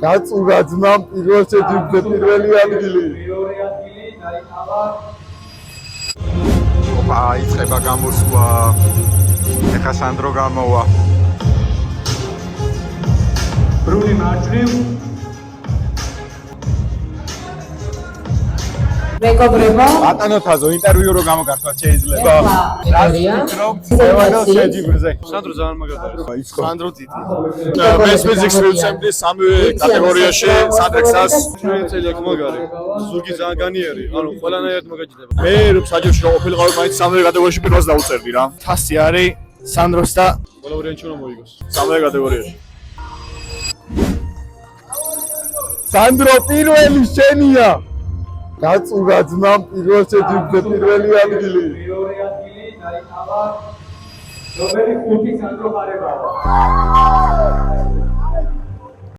გაწურა ძმამ პირველ შეჯიბრზე პირველი ადგილი. ოპა, იწყება გამოსვლა. ეხა სანდრო გამოვა. ბრუნი მარჯვნივ. მეგობრებო, ბატონო თაზო, ინტერვიუ რო გამოგართვათ შეიძლება. სევანო შეჯიბრზე. სანდრო ძალიან მაგარი. სანდრო დიდი. Best Music Studios-ის სამივე კატეგორიაში სანდრექსას ჩვენელი აქ მაგარი. ზურგი ძალიან განიერი, ანუ ყველანაირად მაგაჭირდება. მე რომ საჯებში რომ ყოფილიყავი, მაინც სამივე კატეგორიაში პირველს დაუწერდი რა. 100 არის სანდროს და ყველა ვარიანტი უნდა მოიგოს. სამივე კატეგორიაში. სანდრო პირველი შენია. გაწურა ძმამ პირველ შეჯიბრზე პირველი ადგილი. მეორე ადგილი დაიკავა რომელი ხუთი სანდრო ხარებაა.